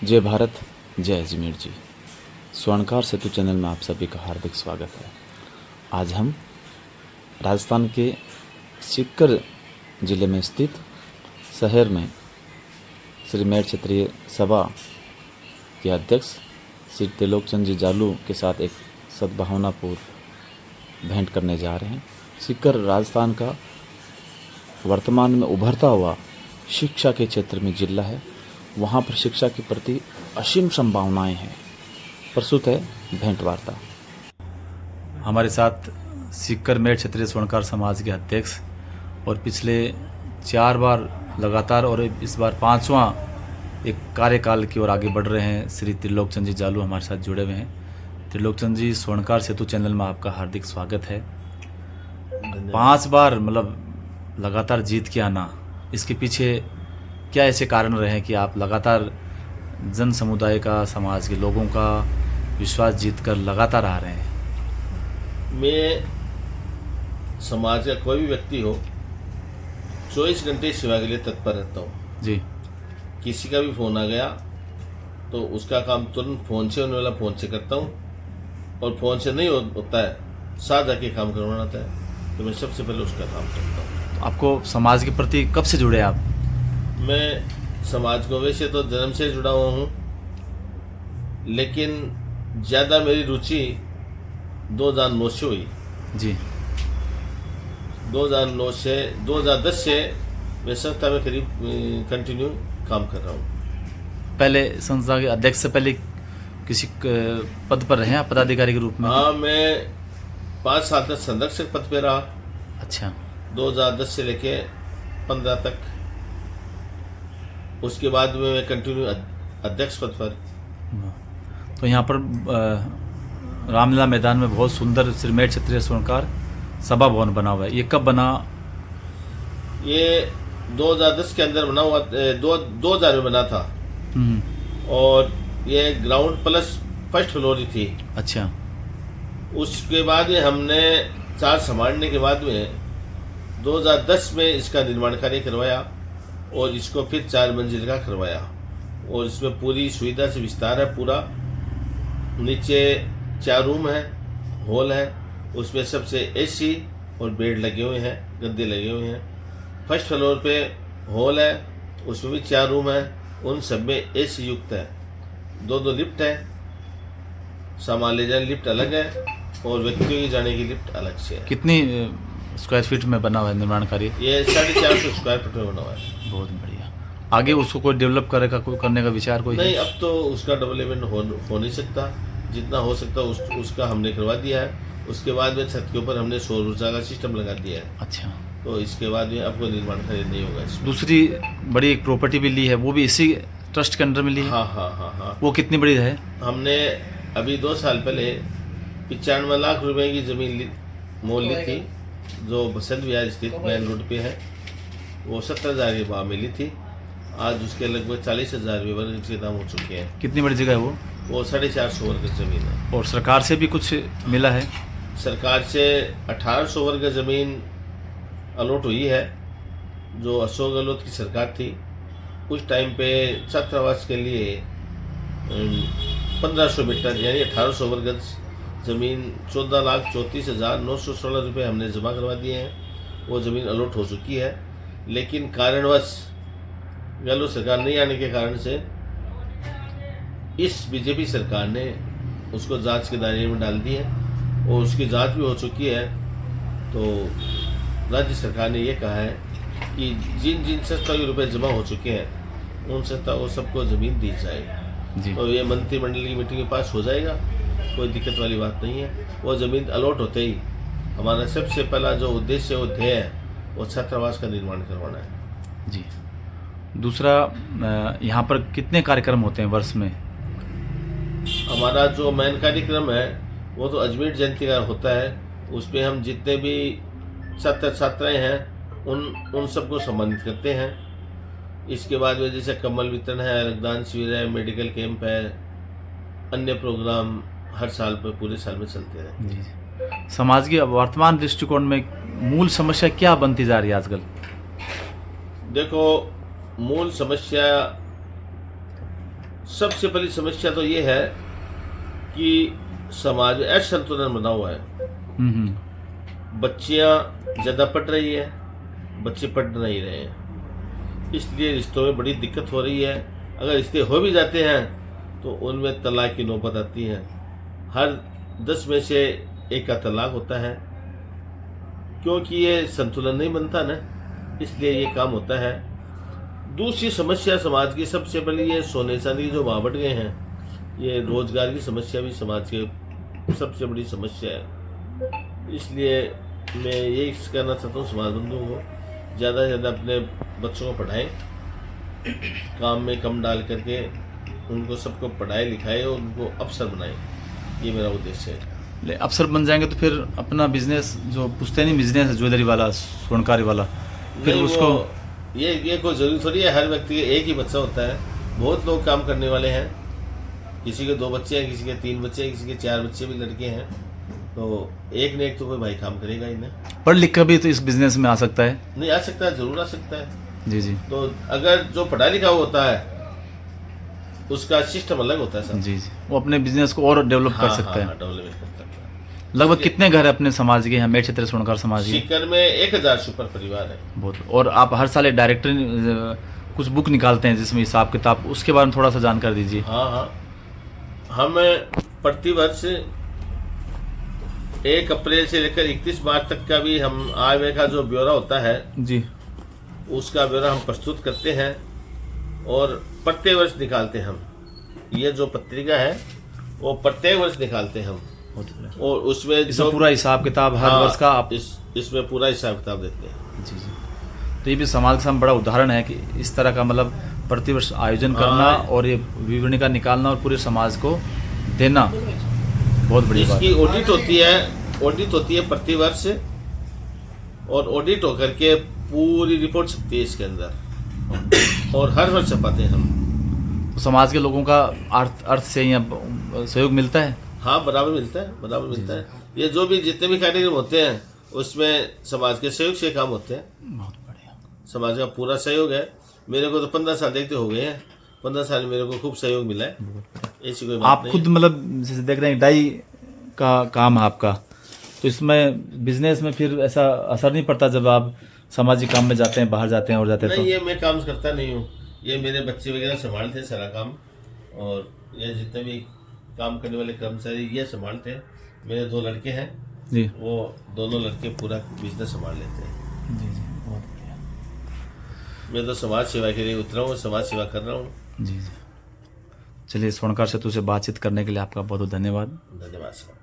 जय भारत, जय अजमेर जी। स्वर्णकार सेतु चैनल में आप सभी का हार्दिक स्वागत है। आज हम राजस्थान के सीकर ज़िले में स्थित शहर में श्री मेड़ क्षेत्रीय सभा के अध्यक्ष श्री त्रिलोकचंद जी जालू के साथ एक सद्भावनापूर्ण भेंट करने जा रहे हैं। सीकर राजस्थान का वर्तमान में उभरता हुआ शिक्षा के क्षेत्र में जिला है। वहाँ पर शिक्षा के प्रति असीम संभावनाएं हैं। प्रस्तुत है भेंट वार्ता। हमारे साथ सीकर मेड़ क्षेत्रीय स्वर्णकार समाज के अध्यक्ष और पिछले 4 बार लगातार और इस बार 5वां एक कार्यकाल की ओर आगे बढ़ रहे हैं श्री त्रिलोकचंद जी जालू हमारे साथ जुड़े हुए हैं। त्रिलोकचंद जी, स्वर्णकार सेतु चैनल में आपका हार्दिक स्वागत है। 5 बार मतलब लगातार जीत के आना, इसके पीछे क्या ऐसे कारण रहे हैं कि आप लगातार जन समुदाय का, समाज के लोगों का विश्वास जीतकर लगातार आ रहे हैं? मैं समाज का कोई भी व्यक्ति हो 24 घंटे सेवा के लिए तत्पर रहता हूँ जी। किसी का भी फ़ोन आ गया तो उसका काम तुरंत फ़ोन से होने वाला फ़ोन से करता हूँ, और फ़ोन से नहीं होता है साथ जाके काम करवाना होता है तो मैं सबसे पहले उसका काम करता हूँ। तो आपको समाज के प्रति कब से जुड़े आप? मैं समाज को वैसे तो जन्म से जुड़ा हुआ हूँ, लेकिन ज़्यादा मेरी रुचि 2009 से हुई जी। 2009 से 2010 से मैं संस्था में करीब कंटिन्यू काम कर रहा हूँ। पहले संस्था के अध्यक्ष से पहले किसी पद पर रहे आप, पदाधिकारी के रूप में? हाँ, मैं 5 साल तक संरक्षक पद पे रहा। अच्छा। 2010 से लेके 15 तक। उसके बाद में मैं कंटिन्यू अध्यक्ष पद पर। तो यहाँ पर रामलीला मैदान में बहुत सुंदर श्री मेड़ क्षेत्रीय स्वर्णकार सभा भवन बना हुआ है। ये कब बना? ये 2010 के अंदर बना हुआ, 2000 में बना था। और ये ग्राउंड प्लस फर्स्ट फ्लोर ही थी। अच्छा। उसके बाद में हमने 4 संभालने के बाद में 2010 में इसका निर्माण कार्य करवाया और इसको फिर 4 मंजिल का करवाया, और इसमें पूरी सुविधा से विस्तार है। पूरा नीचे 4 रूम है, हॉल है, उसमें सबसे एसी और बेड लगे हुए हैं, गद्दे लगे हुए हैं। फर्स्ट फ्लोर पे हॉल है, उसमें भी 4 रूम है, उन सब में एसी युक्त है। 2 लिफ्ट है, सामान ले जाने लिफ्ट अलग है और व्यक्तियों की जाने की लिफ्ट अलग से है। कितनी स्क्वायर फीट में बना हुआ है निर्माण कार्य? ये 450 स्क्वायर फीट में बना हुआ है। बहुत बढ़िया। आगे उसको कोई डेवलप करने का विचार कोई नहीं, है? अब तो उसका डेवलपमेंट हो नहीं सकता। जितना हो सकता उसका हमने करवा दिया है। उसके बाद में छत के ऊपर हमने सौर ऊर्जा का सिस्टम लगा दिया है। अच्छा। तो इसके बाद में अब कोई निर्माण कार्य नहीं होगा इसमें। दूसरी बड़ी एक प्रॉपर्टी भी ली है, वो भी इसी ट्रस्ट के अंडर में ली है? हाँ हाँ हाँ हाँ। वो कितनी बड़ी है? हमने अभी 2 साल पहले 95 लाख रुपए की जमीन मोल ली थी, जो बसंत विहार स्थित मेन रोड पे है। वो 70,000 के भाव में ली थी। आज उसके लगभग 40,000 वर्ग के दाम हो चुके हैं। कितनी बड़ी जगह है वो? वो 450 वर्ग जमीन है। और सरकार से भी कुछ मिला है? सरकार से 1800 वर्ग जमीन अलॉट हुई है। जो अशोक गहलोत की सरकार थी उस टाइम पे छात्रावास के लिए 1500 मीटर यानी 1800 वर्ग जमीन 14,34,916 रुपये हमने जमा करवा दिए हैं। वो ज़मीन अलॉट हो चुकी है, लेकिन कारणवश गहलोत सरकार नहीं आने के कारण से इस बीजेपी सरकार ने उसको जांच के दायरे में डाल दी है, और उसकी जांच भी हो चुकी है। तो राज्य सरकार ने ये कहा है कि जिन जिन संस्था के रुपये जमा हो चुके हैं उन संस्थाओं को सबको ज़मीन दी जाए। जी। तो ये मंत्रिमंडल की मीटिंग के पास हो जाएगा, कोई दिक्कत वाली बात नहीं है। वो ज़मीन अलॉट होते ही हमारा सबसे पहला जो उद्देश्य है, वो ध्येय है, वो छात्रावास का निर्माण करवाना है। जी। दूसरा, यहाँ पर कितने कार्यक्रम होते हैं वर्ष में? हमारा जो मेन कार्यक्रम है वो तो अजमेर जयंती का होता है। उसमें हम जितने भी छात्र छात्राएँ हैं उन सबको सम्मानित करते हैं। इसके बाद में जैसे कम्बल वितरण है, रक्तदान शिविर है, मेडिकल कैंप है, अन्य प्रोग्राम हर साल पर पूरे साल में चलते रहते हैं। जी। समाज की वर्तमान दृष्टिकोण में मूल समस्या क्या बनती जा रही है आजकल? देखो, मूल समस्या सबसे पहली समस्या तो ये है कि समाज में असंतुलन बना हुआ है। बच्चियां ज़्यादा पढ़ रही है, बच्चे पढ़ नहीं रहे हैं, इसलिए रिश्तों में बड़ी दिक्कत हो रही है। अगर रिश्ते हो भी जाते हैं तो उनमें तलाक की नौबत आती है। हर 10 में से 1 का तलाक होता है, क्योंकि ये संतुलन नहीं बनता ना, इसलिए ये काम होता है। दूसरी समस्या समाज की सबसे बड़ी ये सोने चांदी के जो भाव बढ़ गए हैं, ये रोजगार की समस्या भी समाज की सबसे बड़ी समस्या है। इसलिए मैं यही कहना चाहता हूँ समाज बंधुओं को, ज़्यादा से ज़्यादा अपने बच्चों को पढ़ाएं, काम में कम डाल करके उनको सबको पढ़ाए लिखाए और उनको अफसर बनाएं, ये मेरा उद्देश्य है। अफसर बन जाएंगे तो फिर अपना बिजनेस जो पुश्तैनी बिजनेस है, ज्वेलरी वाला, स्वर्णकारी वाला, फिर उसको ये कोई जरूरी थोड़ी है हर व्यक्ति के एक ही बच्चा होता है। बहुत लोग काम करने वाले हैं, किसी के 2 बच्चे हैं, किसी के 3 बच्चे हैं, किसी के 4 बच्चे भी लड़के हैं, तो एक न एक तो कोई भाई काम करेगा ही ना। पढ़ लिख कर भी तो इस बिजनेस में आ सकता है? नहीं आ सकता है, जरूर आ सकता है। जी जी। तो अगर जो पढ़ा लिखा होता है उसका सिस्टम अलग होता है सर। जी जी, वो अपने बिजनेस को और डेवलप कर सकता है। डेवलप कर सकता है। लगभग कितने घर है अपने समाज के, हमें क्षेत्र स्वर्णकार समाज के? सीकर में 1000 से ऊपर परिवार है। बहुत। और आप हर साल डायरेक्टर कुछ बुक निकालते हैं जिसमें हिसाब किताब, उसके बारे में थोड़ा सा जानकारी दीजिए। हाँ, हम प्रतिवर्ष 1 अप्रैल से लेकर 31 मार्च तक का भी हम आय व्यय का जो ब्यौरा होता है जी, उसका ब्यौरा हम प्रस्तुत करते हैं और प्रत्येक वर्ष निकालते हैं हम। ये जो पत्रिका है वो प्रत्येक वर्ष निकालते हैं हम, और उसमें जो पूरा हिसाब किताब हर वर्ष का आप इसमें पूरा हिसाब किताब देते हैं। जी जी। तो ये भी समाज के सामने बड़ा उदाहरण है कि इस तरह का मतलब प्रतिवर्ष आयोजन करना और ये विवरणिका निकालना और पूरे समाज को देना बहुत बड़ी बात है। इसकी ऑडिट होती है प्रतिवर्ष, और ऑडिट होकर के पूरी रिपोर्ट छपती है इसके अंदर, और हर वर्ष छपाते हैं हम। तो समाज के लोगों का अर्थ से यहाँ सहयोग मिलता है? हाँ, बराबर मिलता है, बराबर मिलता है। ये जो भी जितने भी कार्यक्रम होते हैं उसमें समाज के सहयोग से काम होते हैं। बहुत बढ़िया। समाज समाज का पूरा सहयोग है। मेरे को तो 15 साल देखते हो गए हैं, 15 साल में मेरे को खूब सहयोग मिला है। ऐसी कोई बात आप नहीं खुद मतलब जैसे देख रहे हैं डाई का काम है आपका, तो इसमें बिजनेस में फिर ऐसा असर नहीं पड़ता जब आप सामाजिक काम में जाते हैं, बाहर जाते हैं और जाते हैं? नहीं, तो ये मैं काम करता नहीं हूँ, ये मेरे बच्चे वगैरह संभालते हैं सारा काम, और ये जितने भी काम करने वाले कर्मचारी ये संभालते हैं। मेरे 2 लड़के हैं जी, वो दोनों लड़के पूरा बिजनेस संभाल लेते हैं। जी जी, बहुत बढ़िया। मैं तो समाज सेवा के लिए उतरा हूँ, समाज सेवा कर रहा हूँ। जी जी। चलिए, स्वर्णकार सेतु से बातचीत करने के लिए आपका बहुत बहुत धन्यवाद। धन्यवाद सर।